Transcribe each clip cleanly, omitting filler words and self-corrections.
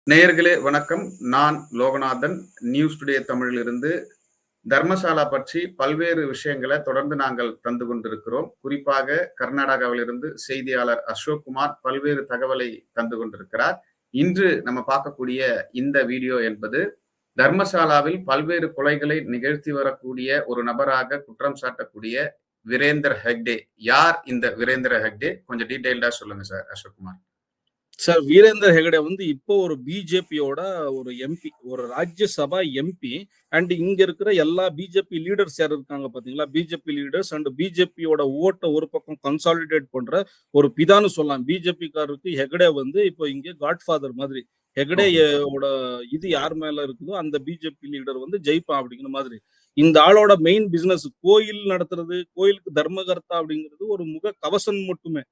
நேயர்களே வணக்கம். நான் லோகநாதன். நியூஸ் டுடே தமிழிலிருந்து தர்மசாலா பற்றி பல்வேறு விஷயங்களை தொடர்ந்து நாங்கள் தந்து கொண்டிருக்கிறோம். குறிப்பாக கர்நாடகாவிலிருந்து செய்தியாளர் அசோக்குமார் பல்வேறு தகவலை தந்து கொண்டிருக்கிறார். இன்று நம்ம பார்க்கக்கூடிய இந்த வீடியோ என்பது தர்மசாலாவில் பல்வேறு கொலைகளை நிகழ்த்தி வரக்கூடிய ஒரு நபராக குற்றம் சாட்டக்கூடிய வீரேந்தர் ஹெக்டே. யார் இந்த வீரேந்தர் ஹெக்டே? கொஞ்சம் டீடைல்டா சொல்லுங்க சார் அசோக்குமார். சார் வீரேந்தர் ஹெகடே வந்து இப்போ ஒரு பிஜேபியோட ஒரு எம்பி, ஒரு ராஜ்யசபா எம்பி. அண்ட் இங்க இருக்கிற எல்லா பிஜேபி லீடர்ஸ் யார் இருக்காங்க பாத்தீங்களா, பிஜேபி லீடர்ஸ் அண்ட் பிஜேபியோட ஓட்டை ஒரு பக்கம் கன்சாலிடேட் பண்ற ஒரு பிதான்னு சொல்லலாம். பிஜேபி காரருக்கு ஹெகடே வந்து இப்போ இங்க காட்ஃபாதர் மாதிரி. ஹெகடேயோட இது யார் மேல இருக்குதோ அந்த பிஜேபி லீடர் வந்து ஜெயிப்பான் அப்படிங்கிற மாதிரி. இந்த ஆளோட மெயின் பிசினஸ் கோயில் நடத்துறது, கோயிலுக்கு தர்மகர்த்தா அப்படிங்கிறது ஒரு முக கவசம் மட்டுமே.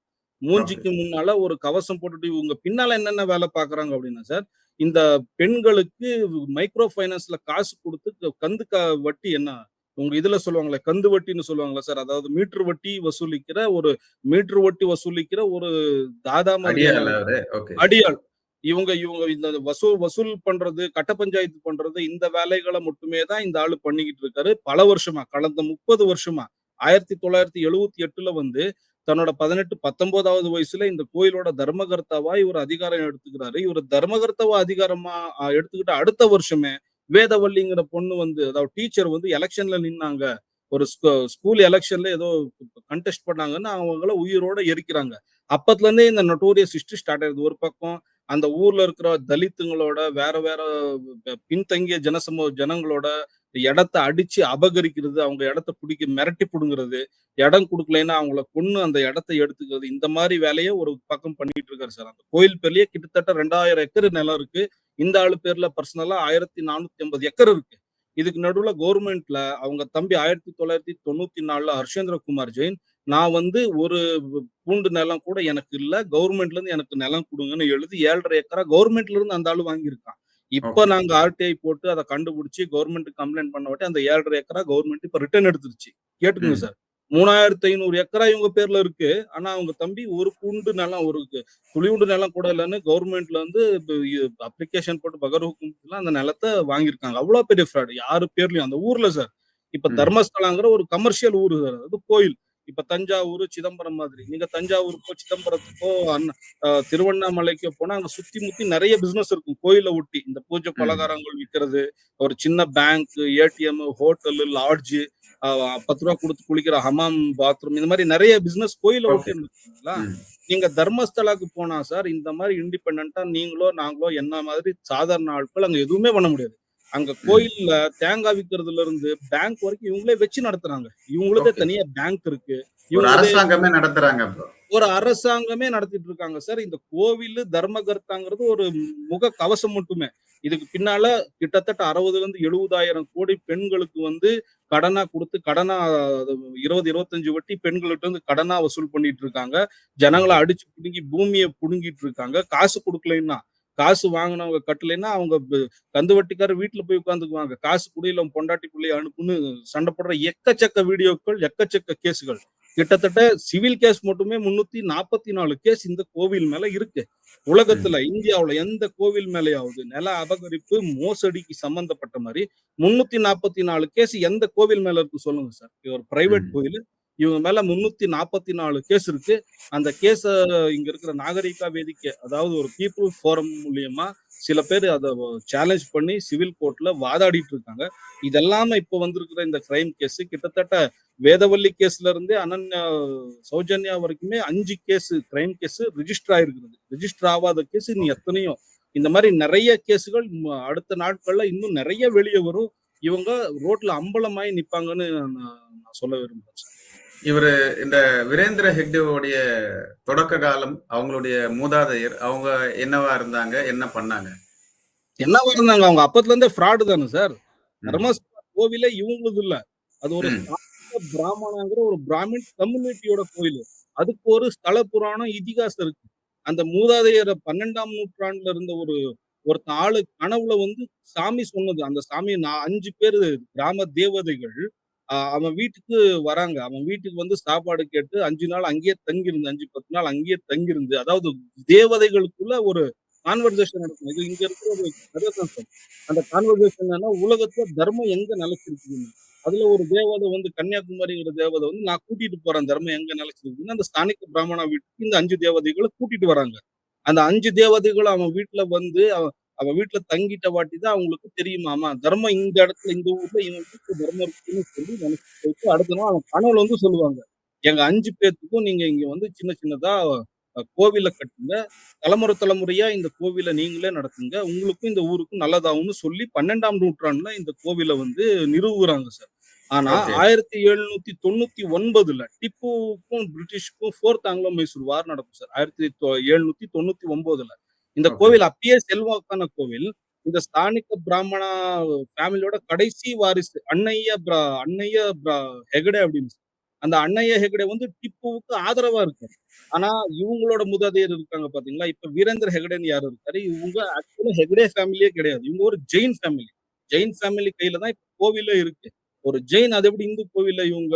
மூஞ்சிக்கு முன்னால ஒரு கவசம் போட்டுட்டு இவங்க பின்னால என்னென்ன வேலை பாக்குறாங்க அப்படின்னா சார், இந்த பெண்களுக்கு மைக்ரோ ஃபைனான்ஸ்ல காசு கொடுத்து வட்டி என்ன உங்க இதுல சொல்லுவாங்களே கந்து வட்டின்னு சொல்லுவாங்களா சார், அதாவது மீட்டர் வட்டி வசூலிக்கிற ஒரு தாதா மாதிரியான அடியாள். இவங்க இவங்க இந்த வசூல் பண்றது, கட்ட பஞ்சாயத்து பண்றது, இந்த வேலைகளை மட்டுமே தான் இந்த ஆளு பண்ணிக்கிட்டு இருக்காரு பல வருஷமா. கடந்த 30 வருஷமா 1978ல வந்து தன்னோட 18, 19வது வயசுல இந்த கோயிலோட தர்மகர்த்தாவா இவர் அதிகாரம் எடுத்துக்கிறாரு. இவர் தர்மகர்த்தாவா அதிகாரமா எடுத்துக்கிட்ட அடுத்த வருஷமே வேதவல்லிங்கிற பொண்ணு வந்து, அதாவது டீச்சர் வந்து எலெக்ஷன்ல நின்னாங்க. ஒரு ஸ்கூல் எலெக்ஷன்ல ஏதோ கண்டெஸ்ட் பண்ணாங்கன்னு அவங்கள உயிரோட எரிக்கிறாங்க. அப்பத்துல இருந்தே இந்த நொட்டோரியஸ் ஹிஸ்டரி ஸ்டார்ட் ஆயிருது. ஒரு பக்கம் அந்த ஊர்ல இருக்கிற தலித்துங்களோட வேற வேற பின்தங்கிய ஜனங்களோட இடத்தை அடிச்சு அபகரிக்கிறது, அவங்க இடத்த மிரட்டி புடுங்கிறது, இடம் கொடுக்கலைன்னா அவங்கள கொன்னு அந்த இடத்தை எடுத்துக்கிறது, இந்த மாதிரி வேலையை ஒரு பக்கம் பண்ணிட்டு இருக்காரு சார். அந்த கோயில் பேர்லயே கிட்டத்தட்ட 2000 ஏக்கர் நிலம் இருக்கு. இந்த ஆளு பேர்ல பர்சனலா 1450 ஏக்கர் இருக்கு. இதுக்கு நடுவுல கவர்மெண்ட்ல அவங்க தம்பி 1994ல ஹர்ஷேந்திரகுமார் ஜெயின், நான் வந்து ஒரு பூண்டு நிலம் கூட எனக்கு இல்ல, கவர்மெண்ட்ல இருந்து எனக்கு நிலம் கொடுங்கன்னு எழுதி 7.5 ஏக்கரா கவர்மெண்ட்ல இருந்து அந்த ஆளு வாங்கியிருக்கான். இப்ப நாங்க ஆர்டிஐ போட்டு அதை கண்டுபிடிச்சு கவர்மெண்ட் கம்ப்ளைண்ட் பண்ண வாட்டி அந்த 7.5 ஏக்கரா கவர்மெண்ட் இப்ப ரிட்டர்ன் எடுத்துருச்சு. கேட்டுக்கோங்க சார், 3500 ஏக்கரா இவங்க பேர்ல இருக்கு. ஆனா அவங்க தம்பி ஒரு பூண்டு நிலம், ஒரு துளிவுண்டு நிலம் கூட இல்லைன்னு கவர்மெண்ட்ல வந்து அப்ளிகேஷன் போட்டு பகர்ஹுக்கும் அந்த நிலத்தை வாங்கியிருக்காங்க. அவ்வளவு பெரிய ஃப்ராட் யாரு பேர்லயும் அந்த ஊர்ல சார். இப்ப தர்மஸ்தலாங்கிற ஒரு கமர்ஷியல் ஊரு சார், அது கோயில். இப்ப தஞ்சாவூர், சிதம்பரம் மாதிரி. நீங்க தஞ்சாவூருக்கோ சிதம்பரத்துக்கோ திருவண்ணாமலைக்கோ போனா அங்க சுத்தி முத்தி நிறைய பிசினஸ் இருக்கும் கோயிலை ஒட்டி. இந்த பூஜை பலகாரங்கள் விற்கிறது, ஒரு சின்ன பேங்க், ஏடிஎம், ஹோட்டல், லாட்ஜ், 10 ரூபா கொடுத்து குளிக்கிற ஹமாம் பாத்ரூம், இந்த மாதிரி நிறைய பிசினஸ் கோயிலை ஒட்டி இருக்குங்களா. நீங்க தர்மஸ்தலாக்கு போனா சார் இந்த மாதிரி இண்டிபெண்டா நீங்களோ நாங்களோ என்ன மாதிரி சாதாரண ஆட்கள் அங்க எதுவுமே பண்ண முடியாது. அங்க கோயில்ல தேங்காய் விற்கிறதுல இருந்து பேங்க் வரைக்கும் இவங்களே வச்சு நடத்துறாங்க. இவங்களதே தனியா பேங்க் இருக்கு. அரசாங்கமே நடத்துறாங்க. ஒரு அரசாங்கமே நடத்திட்டு இருக்காங்க சார். இந்த கோவில் தர்மகர்த்தாங்கிறது ஒரு முக கவசம் மட்டுமே. இதுக்கு பின்னால கிட்டத்தட்ட 60 இருந்து 70,000 கோடி பெண்களுக்கு வந்து கடனா கொடுத்து 20-25 வட்டி பெண்கள்கிட்ட இருந்து கடனா வசூல் பண்ணிட்டு இருக்காங்க. ஜனங்களை அடிச்சு புடுங்கி பூமியை புடுங்கிட்டு இருக்காங்க. காசு கொடுக்கலைன்னா, காசு வாங்கினவங்க கட்டலைன்னா அவங்க கந்து வட்டிக்காரர் வீட்டுல போய் உட்காந்துக்குவாங்க. காசு குடியில பொண்டாட்டி பிள்ளைய அனுப்புன்னு சண்டை போடுற எக்கச்சக்க வீடியோக்கள், எக்கச்சக்க கேஸுகள். கிட்டத்தட்ட சிவில் கேஸ் மட்டுமே 344 கேஸ் இந்த கோவில் மேல இருக்கு. உலகத்துல இந்தியாவுல எந்த கோவில் மேலேயாவது நில அபகரிப்பு மோசடிக்கு சம்பந்தப்பட்ட மாதிரி 344 கேஸ் எந்த கோவில் மேல இருக்கு சொல்லுங்க சார். இது ஒரு பிரைவேட் கோயில், இவங்க மேல 344 கேஸ் இருக்கு. அந்த கேஸ இங்க இருக்கிற நாகரிகா வேதிக்கை, அதாவது ஒரு பீப்புள் ஃபோரம் மூலியமா சில பேர் அதை சேலஞ்ச் பண்ணி சிவில் கோர்ட்ல வாதாடிட்டு இருக்காங்க. இதெல்லாம இப்ப வந்திருக்கிற இந்த கிரைம் கேஸ் கிட்டத்தட்ட வேதவல்லி கேஸ்ல இருந்தே அனன்யா சௌஜன்யா வரைக்குமே 5 கேஸ் கிரைம் கேஸ் ரிஜிஸ்டர் ஆயிருக்கிறது. ரிஜிஸ்டர் ஆகாத கேஸ் இன்னும் எத்தனையோ. இந்த மாதிரி நிறைய கேஸுகள் அடுத்த நாட்கள்ல இன்னும் நிறைய வெளியே வரும். இவங்க ரோட்ல அம்பலமாயி நிப்பாங்கன்னு நான் சொல்ல விரும்புறேன் சார். இவரு இந்த வீரேந்திர ஹெக்டேவுடைய தொடக்க காலம், அவங்களுடைய மூதாதையர் அவங்க என்னவா இருந்தாங்க, என்ன பண்ணாங்க? அவங்க அப்பத்துல இருந்தே ஃப்ராடு தானே சார். தர்மஸ்தலா கோவிலே இவங்களது இல்ல, அது ஒரு பிராமணங்கிற ஒரு பிராமின் கம்யூனிட்டியோட கோயில். அதுக்கு ஒரு ஸ்தல புராணம் இதிகாசம் இருக்கு. அந்த மூதாதையர் 12ஆம் நூற்றாண்டுல இருந்த ஒருத்தன் ஆளு கனவுல வந்து சாமி சொன்னது. அந்த சாமி 5 பேரு கிராம தேவதைகள் அவன் வீட்டுக்கு வராங்க. அவன் வீட்டுக்கு வந்து சாப்பாடு கேட்டு 5 நாள் அங்கேயே தங்கியிருந்து, 5-10 நாள் அங்கேயே தங்கியிருந்து, அதாவது தேவதைகளுக்குள்ள ஒரு கான்வர்சேஷன் நடக்கும். இது இங்க இருக்கிற ஒரு கதை தான் சார். அந்த கான்வர்சேஷன் என்னன்னா, உலகத்துல தர்மம் எங்க நிலைச்சிருக்குதுன்னு. அதுல ஒரு தேவதை வந்து கன்னியாகுமரிங்கிற தேவதை வந்து நான் கூட்டிட்டு போறேன் தர்மம் எங்க நிலைச்சிருக்குதுன்னு அந்த ஸ்தானிக பிராமணா வீட்டுக்கு இந்த 5 தேவதைகள கூட்டிட்டு வராங்க. அந்த 5 தேவதைகளும் அவன் வீட்ல வந்து அவன் வீட்ல தங்கிட்ட வாட்டி தான் அவங்களுக்கு தெரியுமாமா, தர்மம் இந்த இடத்துல இந்த ஊர்ல இவன் வீட்ல தர்மம் இருக்குன்னு சொல்லி நினைச்சு போயிட்டு அடுத்த நாள் அவன் கனவுல வந்து சொல்லுவாங்க. எங்க 5 பேத்துக்கும் நீங்க இங்க வந்து சின்ன சின்னதா கோவில கட்டுங்க. தலைமுறை தலைமுறையா இந்த கோவில நீங்களே நடத்துங்க. உங்களுக்கும் இந்த ஊருக்கும் நல்லதாகும்னு சொல்லி 12ஆம் நூற்றாண்டுல இந்த கோவில வந்து நிறுவுறாங்க சார். ஆனா ஓகே. 1799ல டிப்புவுக்கும் பிரிட்டிஷ்க்கும் 4த் ஆங்கிலோ மைசூர் வார் நடக்கும் சார். 1799ல. இந்த ஓகே. கோவில் அப்பயே செல்வாக்கான கோவில். இந்த ஸ்தானிக பிராமணா ஃபேமிலியோட கடைசி வாரிசு அன்னைய ஹெகடே அப்படின்னு. அந்த அன்னைய ஹெகடே வந்து டிப்புவுக்கு ஆதரவா இருக்காரு. ஆனா இவங்களோட மூதாதையர் இருக்காங்க பாத்தீங்களா? இப்ப வீரேந்திர ஹெகடேன்னு யாரு இருக்காரு? இவங்க ஆக்சுவலா ஹெகடே ஃபேமிலியே கிடையாது. இவங்க ஒரு ஜெயின் ஃபேமிலி. ஜெயின் ஃபேமிலி கையில தான் இப்ப கோவிலே இருக்கு. ஒரு ஜெயின் அது எப்படி இந்து கோவில்ல இவங்க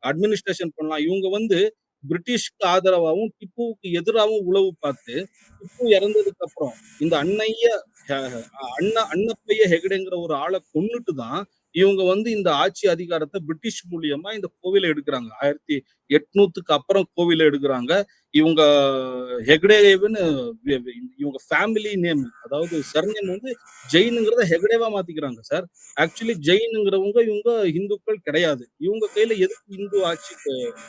அட்மினிஸ்ட்ரேஷன் பண்ணலாம். இவங்க வந்து பிரிட்டிஷ்க்கு ஆதரவாவும், டிப்புவுக்கு எதிராவும் உளவு பார்த்து, டிப்பு இறந்ததுக்கு அப்புறம் இந்த ஹ அன்னப்பைய ஹெகடேங்கிற ஒரு ஆள கொன்னுட்டு தான், இவங்க வந்து இந்த ஆட்சி அதிகாரத்த பிரிட்டிஷ் மூலியமா இந்த கோவில எடுக்குறாங்க. 1800க்கு அப்புறம் கோவில எடுக்குறாங்க. இவங்க ஹெக்டேன்னு இவங்க ஃபேமிலி நேம் அதாவது சர்நேம் வந்து ஜெயினுங்கிறத ஹெக்டேவா மாத்திக்கிறாங்க சார். ஆக்சுவலி ஜெயினுங்கிறவங்க இவங்க இந்துக்கள் கிடையாது. இவங்க கையில எதுக்கு இந்து ஆட்சி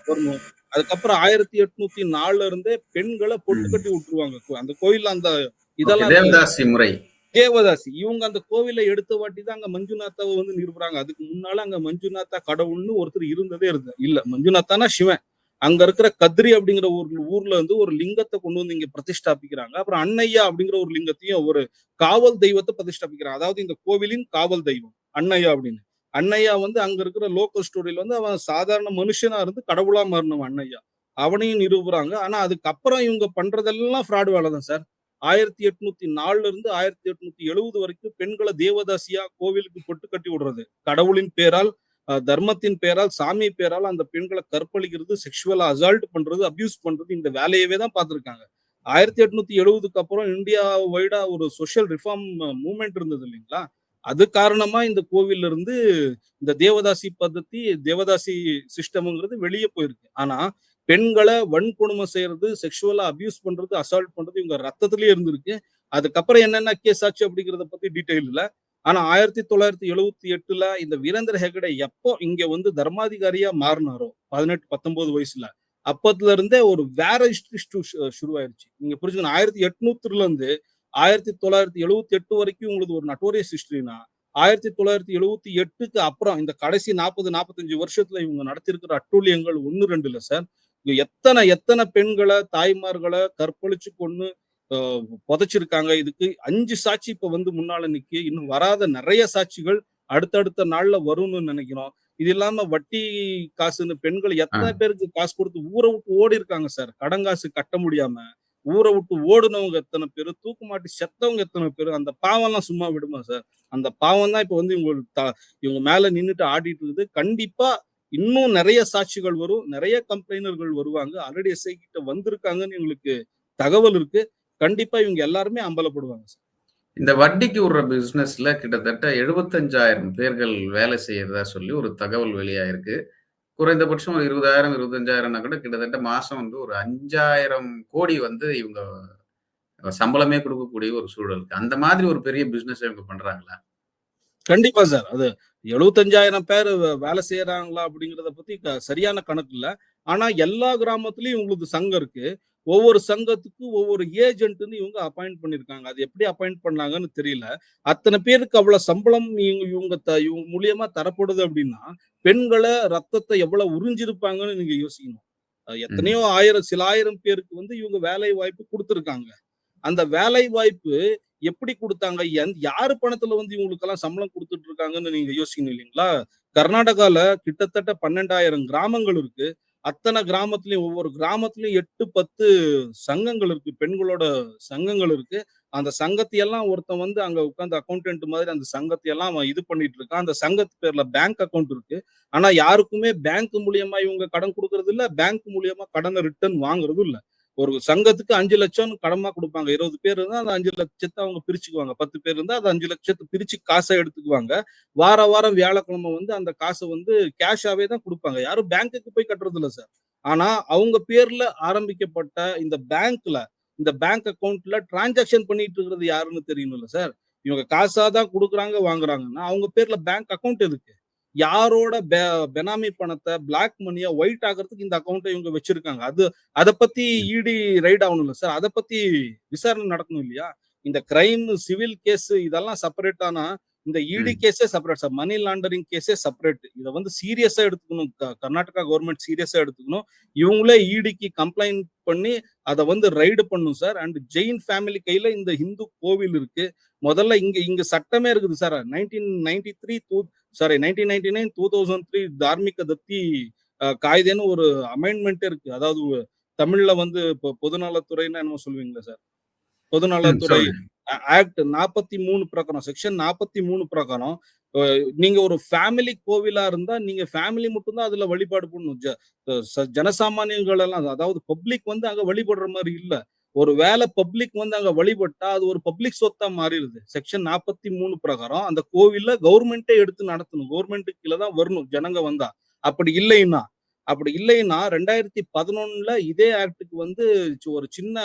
வரணும்? அதுக்கப்புறம் 1804ல இருந்தே பெண்கள பொட்டு ம். கட்டி விட்டுருவாங்க. அந்த கோயில்ல அந்த ஓகே. இதெல்லாம் இருக்கு. தேவதாசி முறை. தேவதாசி. இவங்க அந்த கோவில எடுத்த வாட்டி தான் அங்க மஞ்சுநாத்தாவ வந்து நிறுவுறாங்க. அதுக்கு முன்னால அங்க மஞ்சுநாத்தா கடவுள்னு ஒருத்தர் இருந்ததே இல்ல. மஞ்சுநாத்தானா சிவன். அங்க இருக்கிற கத்ரி அப்படிங்கிற ஒரு ஊர்ல இருந்து ஒரு லிங்கத்த கொண்டு வந்து இங்க பிரதிஷ்டாபிக்கிறாங்க. அப்புறம் அன்னையா அப்படிங்கிற ஒரு லிங்கத்தையும் ஒரு காவல் தெய்வத்த பிரதிஷ்டாபிக்கிறாங்க. அதாவது இந்த கோவிலின் காவல் தெய்வம். அன்னையா அப்படின்னு. அன்னையா வந்து அங்க இருக்கிற லோக்கல் ஸ்டோரியில வந்து அவன் சாதாரண மனுஷனா இருந்து கடவுளா மாறினவன் அன்னையா. அவனையும் நிறுவுறாங்க. ஆனா அதுக்கப்புறம் இவங்க பண்றதெல்லாம் ஃப்ராட் வேலை தான் சார். 1804ல இருந்து 1870 வரைக்கும் பெண்கள தேவதாசியா கோவிலுக்கு பொட்டு கட்டி விடுறது. கடவுளின் பேரால், தர்மத்தின் பேரால், சாமி பேரால் அந்த பெண்கள கற்பழிக்கிறது, செக்சுவலா அசால்ட் பண்றது, அபியூஸ் பண்றது இந்த வேலையவே தான் பார்த்திருக்காங்க. 1870க்கு அப்புறம் இந்தியா வைடா ஒரு சோசியல் ரிஃபார்ம் மூவ்மெண்ட் இருந்தது இல்லைங்களா? அது காரணமா இந்த கோவில்ல இருந்து இந்த தேவதாசி பద్ధதி, தேவதாசி சிஸ்டம்ங்கிறது வெளிய போயிருக்கு. ஆனா பெண்கள வன்கொடுமை செய்யறது, செக்சுவலா அபியூஸ் பண்றது, அசால்ட் பண்றது இவங்க ரத்தத்திலேயே இருந்திருக்கு. அதுக்கப்புறம் என்னென்ன கேஸ் ஆச்சு அப்படிங்கிறத பத்தி டீட்டெயில் இல்ல. ஆனா 1978ல இந்த வீரேந்திர ஹெகடே எப்போ இங்க வந்து தர்மாதிகாரியா மாறுனாரோ, 18, 19 வயசுல, அப்பத்துல இருந்தே ஒரு வேற ஹிஸ்டரி ஷுருவாயிருச்சு. நீங்க புரிஞ்சுக்கணும். 1800ல இருந்து 1978 வரைக்கும் உங்களுக்கு ஒரு நட்டோரியஸ் ஹிஸ்டரினா, 1978க்கு அப்புறம் இந்த கடைசி 40, 45 வருஷத்துல இவங்க நடத்தியிருக்கிற அட்டூழியங்கள் 1, 2 இல்ல சார். எத்தன எத்தன பெண்கள, தாய்மார்கள கற்பழிச்சு கொன்னு புதைச்சிருக்காங்க. இதுக்கு 5 சாட்சி இப்ப வந்து முன்னால நிக்கு. இன்னும் வராத நெறைய சாட்சிகள் அடுத்தடுத்த நாள்ல வரும்னு நெனைக்கிறோம். இது இல்லாம வட்டி காசுன்னு பெண்கள் ஆ. எத்தன பேருக்கு காசு குடுத்து ஊர விட்டு ஓடியிருக்காங்க சார். கடன் காசு கட்ட முடியாம. ஊர விட்டு ஓடுனவங்க எத்தன பேரு, தூக்கு மாட்டி செத்தவங்க எத்தன பேரு. அந்த பாவம்லாம் சும்மா விடுமா சார்? அந்த பாவம் தான் இப்ப வந்து இவங்க மேல நின்னுட்டு ஆடிட்டு இருக்குது. கண்டிப்பா இன்னும் நெறைய சாட்சிகள் வரும். நெறைய கம்ப்ளைனர்கள் வருவாங்க. ஆல்ரெடி எஸ்ஐ கிட்ட வந்திருக்காங்கன்னு எங்களுக்கு தகவல் இருக்கு. கண்டிப்பா இவங்க எல்லாருமே அம்பலப்படுவாங்க சார். இந்த வட்டிக்கு விடுற பிசினஸ்ல கிட்டத்தட்ட 75,000 பேர்கள் வேலை செய்யறதா சொல்லி ஒரு தகவல் வெளியாயிருக்கு. குறைந்தபட்சம் ஒரு 20,000, 25,000ன்னா கூட கிட்டத்தட்ட மாசம் வந்து ஒரு 5,000 கோடி வந்து இவங்க சம்பளமே குடுக்கக்கூடிய ஒரு சூழல் இருக்கு. அந்த மாதிரி ஒரு பெரிய பிசினஸ் இவங்க பண்றாங்களா? கண்டிப்பா சார். அது 75,000 பேரு வேலை செய்றாங்களா அப்படிங்கிறத பத்தி சரியான கணக்கு இல்ல. ஆனா எல்லா கிராமத்திலயும் இவங்களுக்கு சங்கம் இருக்கு. ஒவ்வொரு சங்கத்துக்கும் ஒவ்வொரு ஏஜென்ட்ன்னு இவங்க அப்பாயிண்ட் பண்ணியிருக்காங்க. அது எப்படி அப்பாயிண்ட் பண்ணாங்கன்னு தெரியல. அத்தன பேருக்கு அவ்வளவு சம்பளம் இவங்க மூலியமா தரப்படுது அப்படின்னா, பெண்கள ரத்தத்த எவ்வளவு உறிஞ்சிருப்பாங்கன்னு நீங்க யோசிக்கணும். ம். எத்தனையோ ஆயிரம் சில ஆயிரம் பேருக்கு வந்து இவங்க வேலை வாய்ப்பு குடுத்திருக்காங்க. அந்த வேலை வாய்ப்பு எப்படி குடுத்தாங்க? யாரு பணத்துல வந்து இவங்களுக்கெல்லாம் சம்பளம் குடுத்துட்டு இருக்காங்கன்னு நீங்க யோசிக்கணும் இல்லீங்களா? கர்நாடகால கிட்டத்தட்ட 12,000 கிராமங்கள் இருக்கு. அத்தன கிராமத்திலயும் ஒவ்வொரு கிராமத்திலயும் 8, 10 சங்கங்கள் இருக்கு. பெண்களோட சங்கங்கள் இருக்கு. அந்த சங்கத்தையெல்லாம் ஒருத்தன் வந்து அங்க உட்கார்ந்து அக்கவுண்டன்ட் மாதிரி அந்த சங்கத்தையெல்லாம் அவன் இது பண்ணிட்டு இருக்கான். அந்த சங்கத்து பேர்ல பேங்க் அக்கவுண்ட் இருக்கு. ஆனா யாருக்குமே பேங்க் மூலியமா இவங்க கடன் குடுக்குறது இல்ல. பேங்க் மூலியமா கடன ரிட்டர்ன் வாங்குறதும் இல்ல. ஒரு சங்கத்துக்கு 5 லட்சம் கடமா குடுப்பாங்க. 20 பேர் இருந்தா அந்த 5 லட்சத்த அவங்க பிரிச்சுக்குவாங்க. 10 பேர் இருந்தா அந்த 5 லட்சத்த பிரிச்சு காசா எடுத்துக்குவாங்க. வாரம் வியாழக்கிழமை வந்து அந்த காச வந்து கேஷாவே தான் குடுப்பாங்க. யாரும் பேங்க்குக்கு போய் கட்டுறது இல்ல சார். ஆனா அவங்க பேர்ல ஆரம்பிக்கப்பட்ட இந்த பேங்க்ல, இந்த பேங்க் அக்கவுண்ட்ல டிரான்சாக்ஷன் பண்ணிட்டு இருக்கிறது யாருன்னு தெரியணும்ல சார். இவங்க காசா தான் குடுக்குறாங்க, வாங்குறாங்கன்னா, அவங்க பேர்ல பேங்க் அக்கவுண்ட் எதுக்கு? யாரோட பெனாமி பணத்த, பிளாக் மணிய ஒயிட் ஆக்குறதுக்கு இந்த அக்கவுண்ட்ட இவங்க வச்சிருக்காங்க. அத பத்தி இடி ரைட் ஆகணும்ல சார். அத பத்தி விசாரணை நடக்கணும் இல்லையா? இந்த கிரைம், சிவில் கேஸ் இதெல்லாம் செப்பரேட் ஆனா, இந்த இடி கேஸே செப்பரேட் சார். மனி லாண்டரிங் கேஸே செப்பரேட். இத வந்து சீரியஸா எடுத்துக்கணும். கர்நாடகா கவர்ன்மெண்ட் சீரியஸா எடுத்துக்கணும். இவங்களே இடிக்கு கம்ப்ளைண்ட் பண்ணி அத வந்து ரைடு பண்ணும் சார். அண்ட் ஜெயின் ஃபேமிலி கையில இந்த இந்து கோவில் இருக்கு. முதல்ல இங்க சட்டமே இருக்குது சார். 1999, 2003 தார்மிக தத்தி காய்தேன்னு ஒரு அமெண்ட்மென்ட்டே இருக்கு. அதாவது தமிழ்ல வந்து பொதுநலத்துறைன்னா என்னமோ சொல்லுவீங்களா சார்? பொதுநலத்துறை சொல்லுங்க. ஆக்ட் 43 பிரகாரம், செக்ஷன் 43 பிரகாரம் நீங்க ஒரு ஃபேமிலி கோவிலா இருந்தா, நீங்க ஃபேமிலி மட்டும் தான் அதுல வழிபாடு பண்ணணும். ஜனசாமானியர்கள் எல்லாம் அதாவது பப்ளிக் வந்து அங்க வழிபடுற மாரி இல்ல. ஒரு வேள பப்ளிக் வந்து அங்க வழிபட்டா, அது ஒரு பப்ளிக் சொத்தா மாறிருது. செக்ஷன் 43 பிரகாரம் அந்த கோவில்ல கவர்ன்மென்ட்டே எடுத்து நடத்தணும். கவர்ன்மென்ட்க்கு கீழ தான் வரணும் ஜனங்க வந்தா. அப்படி இல்லைன்னா அப்படி இல்லைன்னா 2011ல இதே ஆக்ட்க்கு வந்து ஒரு சின்ன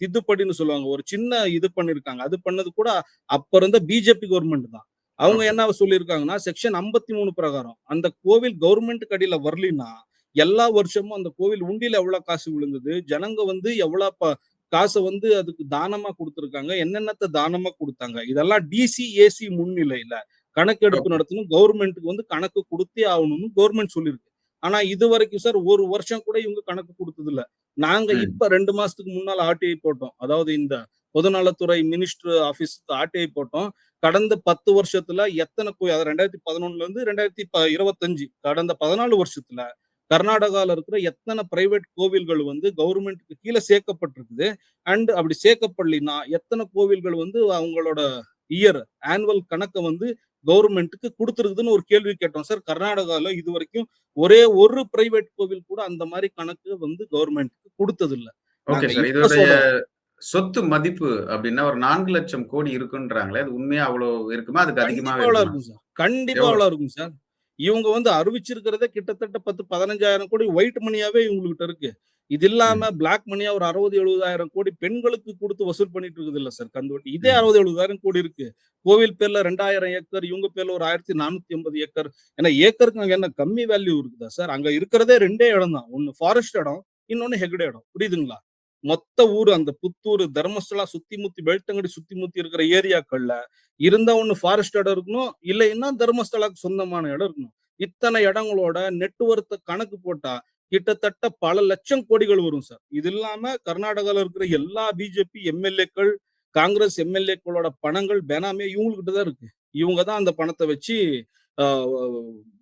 தித்துப்படின்னு சொல்லுவாங்க. ஒரு சின்ன இது பண்ணியிருக்காங்க. அது பண்ணது கூட அப்ப இருந்த பிஜேபி கவர்ன்மெண்ட் தான். அவங்க ஓகே. என்ன சொல்லியிருக்காங்கன்னா, செக்ஷன் 53 பிரகாரம் அந்த கோவில் கவர்ன்மென்ட்க்கு அடியில வரலின்னா, எல்லா வருஷமும் அந்த கோவில் உண்டியல்ல எவ்வளவு காசு விழுந்தது, ஜனங்க வந்து எவ்வளவு காச வந்து அதுக்கு தானமா குடுத்திருக்காங்க, என்னென்னத்த தானமா குடுத்தாங்க. இதெல்லாம் டிசி, ஏசி முன்னிலையில கணக்கெடுப்பு ஓகே. நடத்தணும். கவர்ன்மென்ட்க்கு வந்து கணக்கு குடுத்தே ஆகணும்னு கவர்ன்மென்ட் சொல்லிருக்கு. ஆனா இதுவரைக்கும் சார் 1 வருஷம் கூட இவங்க கணக்கு குடுத்தது இல்ல. நாங்க ம். இப்ப 2 மாசத்துக்கு முன்னால ஆர்டிஐ போட்டோம். அதாவது இந்த பொதுநலத்துறை மினிஸ்டர் ஆபீஸ்க்கு ஆர்டிஐ போட்டோம். கடந்த 10 வருஷத்துல எத்தன அதாவது 2011ல இருந்து 2025 கடந்த 14 வருஷத்துல கர்நாடகால இருக்கிற எத்தன பிரைவேட் கோவில்கள் வந்து கவர்ன்மென்ட்க்கு கீழ சேர்க்கப்பட்டிருக்குது. அண்ட் அப்படி சேர்க்கப்படலைன்னா, எத்தன கோவில்கள் வந்து அவங்களோட ஆனுவல் கணக்க வந்து கவர்ன்மென்ட்க்கு குடுத்திருக்குதுன்னு ஒரு கேள்வி கேட்டோம் சார். கர்நாடகால இதுவரைக்கும் ஒரே ஒரு பிரைவேட் கோவில் கூட அந்த மாரி கணக்கு வந்து கவர்ன்மென்ட்க்கு குடுத்ததில்ல. ஓகே நாங்க சார். இப்ப இதோடைய சொல்றோம். சொத்து மதிப்பு அப்டின்னா ஒரு 4,00,000 கோடி இருக்குன்றாங்களே! அது உண்மையா அவ்ளோ இருக்குமா? அதுக்கு அதிகமாவே கண்டிப்பா அவ்வளவு இருக்குமா? இருக்கும் சார். கண்டிப்பா எவ்வளோ? அவ்வளவு இருக்கும் சார். இவங்க வந்து அறிவிச்சிருக்கிறதே கிட்டத்தட்ட 10, 15,000 கோடி ஒயிட் மணியாவே இவங்ககிட்ட இருக்கு. இது இல்லாம ம். பிளாக் மணியா ஒரு 60, 70,000 கோடி பெண்களுக்கு குடுத்து வசூல் பண்ணிட்டு இருக்குது இல்ல சார் கந்துவட்டி. இதே ம். 60, 70,000 கோடி இருக்கு. கோவில் பேர்ல 2,000 ஏக்கர், இவங்க பேர்ல ஒரு 1,480 ஏக்கர். ஏன்னா ஏக்கருக்கு அங்க என்ன கம்மி வேல்யூ இருக்குதா சார்? அங்க இருக்கிறதே 2 இடம் தான். ஒண்ணு ஃபாரஸ்ட் இடம், இன்னொன்னு ஹெக்டே இடம். புரியுதுங்களா? மொத்த ஊரு அந்த புத்தூர், தர்மஸ்தலா சுத்தி முத்தி பெல்டங்கடி சுத்தி முத்தி இருக்கிற ஏரியாக்கள்ல இருந்தா ஒண்ணு ஃபாரஸ்ட் இடம் இருக்கணும். இல்லைன்னா தர்மஸ்தலாக்கு சொந்தமான இடம் இருக்கணும். இத்தனை இடங்களோட நெட் வொர்த் கணக்கு போட்டா கிட்டத்தட்ட பல லட்சம் கோடிகள் வரும் சார். இது இல்லாம கர்நாடகால இருக்கிற எல்லா பிஜேபி எம்.எல்.ஏக்கள், காங்கிரஸ் எம்.எல்.ஏக்களோட பணங்கள் பெனாமியா இவங்ககிட்ட தான் இருக்கு. இவங்க தான் அந்த பணத்த வச்சு அ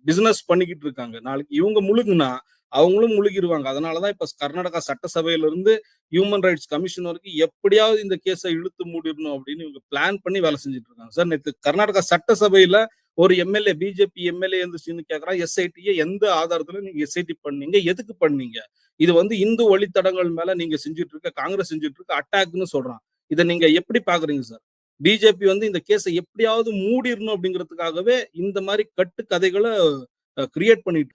பிசினஸ் பண்ணிக்கிட்டு இருக்காங்க. நாளைக்கு இவங்க முழுகுனா, அவங்களும் முழுகிருவாங்க. அதனால தான் இப்ப கர்நாடகா சட்டசபையிலிருந்து ஹியூமன் ரைட்ஸ் கமிஷன் வரைக்கும் எப்படியாவது இந்த கேஸ இழுத்து மூடிறணும் அப்படின்னு இவங்க பிளான் பண்ணி வேலை செஞ்சுட்டு இருக்காங்க. சார் நேத்து கர்நாடகா சட்டசபையில ஒரு எம்.எல்.ஏ பிஜேபி எம்.எல்.ஏ எந்திரிச்சு நின்னு கேட்கிறான், எஸ்ஐடிய எந்த ஆதாரத்துல நீங்க எஸ்ஐடி பண்ணீங்க? எதுக்கு பண்ணீங்க? இது வந்து இந்து வழித்தடங்கள் மேல நீங்க செஞ்சுட்டு இருக்க காங்கிரஸ் செஞ்சுட்டு இருக்க அட்டாக்ன்னு சொல்றான். இத நீங்க எப்படி பார்க்குறீங்க சார்? பிஜேபி வந்து இந்த கேஸ எப்படியாவது மூடிறணும் அப்படிங்கிறதுக்காகவே இந்த மாரி கட்டுக்கதைகள கிரியேட் பண்ணிட்டு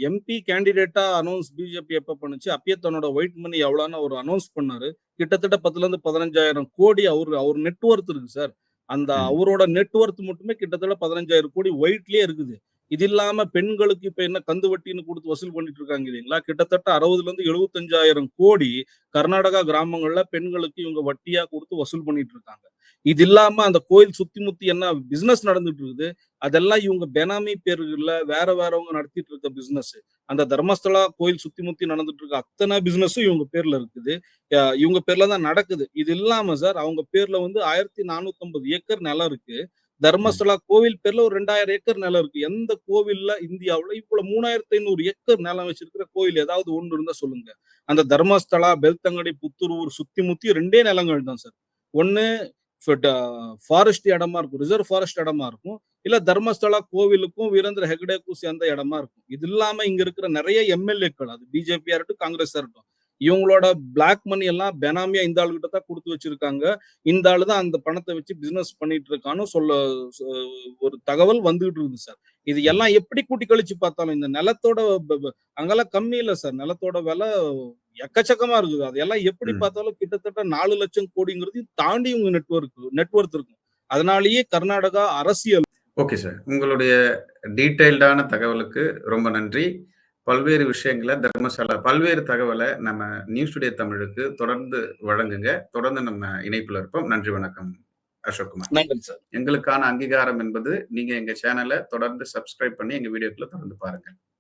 எம்பி கேண்டிடேட்டா அனௌன்ஸ் பிஜேபி எப்ப பண்ணுச்சு? அப்பயே தன்னோட ஒயிட் மணி எவ்வளோன்னு அவரு அனௌன்ஸ் பண்ணாரு. கிட்டத்தட்ட 10லருந்து 15,000 கோடி அவர் நெட் வொர்த் இருக்கு சார். அந்த ம். அவரோட நெட் வொர்த் மட்டுமே கிட்டத்தட்ட 15,000 கோடி ஒயிட்லயே இருக்குது. இது இல்லாம பெண்களுக்கு இப்ப என்ன கந்து வட்டின்னு குடுத்து வசூல் பண்ணிட்டு இருக்காங்க இல்லைங்களா? கிட்டத்தட்ட 60லருந்து 75,000 கோடி கர்நாடகா கிராமங்கள்ல பெண்களுக்கு இவங்க வட்டியா குடுத்து வசூல் பண்ணிட்டு இருக்காங்க. இது இல்லாம அந்த கோயில் சுத்தி முத்தி என்ன பிசினஸ் நடந்துட்டு இருக்குது. அதெல்லாம் இவங்க பெனாமி பேர்கள்ல வேறவங்க நடத்திட்டு இருக்க பிசினஸ். அந்த தர்மஸ்தலா கோயில் சுத்தி முத்தி நடந்துட்டு இருக்க அத்தன பிசினஸும் இவங்க பேர்ல இருக்குது. இவங்க பேர்ல தான் நடக்குது. இது இல்லாம சார் அவங்க பேர்ல வந்து 1,450 ஏக்கர் நிலம் இருக்கு. ம். தர்மஸ்தலா கோவில் பேர்ல ஒரு 2,000 ஏக்கர் நிலம் இருக்கு. எந்த கோவில்ல இந்தியாவுல இவ்வளவு 3,500 ஏக்கர் நிலம் வச்சிருக்கிற கோயில் ஏதாவது ஒண்ணு இருந்தா சொல்லுங்க. அந்த தர்மஸ்தலா, பெல்தங்கடி, புத்தூர் ஊர் சுத்தி முத்தி 2 நிலங்கள் தான் சார். ஒண்ணு ஃபாரஸ்ட் இடமா இருக்கும், ரிசர்வ் ஃபாரஸ்ட் இடமா இருக்கும். இல்ல தர்மஸ்தலா கோவிலுக்கும் வீரேந்திர ஹெக்டேக்கும் சேர்ந்த இடமா இருக்கும். இது இல்லாம இங்க இருக்கிற நிறைய எம்எல்ஏக்கள், அது பிஜேபியா இருக்கட்டும், காங்கிரஸா இருக்கட்டும், இவங்களோட பிளாக் மணி எல்லாம் பெனாமியா இந்த ஆளுகிட்ட தான் கொடுத்து வச்சிருக்காங்க. இந்த ஆளு தான் அந்த பணத்தை வச்சு பிசினஸ் பண்ணிட்டு இருக்கான்னு ஒரு தகவல் வந்துகிட்டு இருக்குது சார். இது எல்லாம் எப்படி கூட்டி கழிச்சு பார்த்தாலும் இந்த நிலத்தோட அங்கெல்லாம் கம்மி இல்ல சார். நிலத்தோட விலை எக்கச்சக்கமா இருக்குது. அதெல்லாம் எப்படி பார்த்தாலும் கிட்டத்தட்ட 4 லட்சம் கோடிங்கிறதையும் தாண்டி உங்க நெட்வொர்த் இருக்கும். அதனாலேயே கர்நாடகா அரசியல். Okay sir. உங்களுடைய டீடைல்டான தகவலுக்கு ரொம்ப நன்றி. பல்வேறு விஷயங்கள பல்வேறு தகவலை நம்ம நியூஸ் டுடே தமிழுக்கு தொடர்ந்து வழங்குங்க. தொடர்ந்து நம்ம இணைப்புல இருப்போம். நன்றி, வணக்கம் அசோக்குமார். நன்றி சார். எங்களுக்கான அங்கீகாரம் என்பது நீங்க எங்க சேனலை தொடர்ந்து சப்ஸ்கிரைப் பண்ணி எங்க வீடியோக்களை தொடர்ந்து பாருங்க.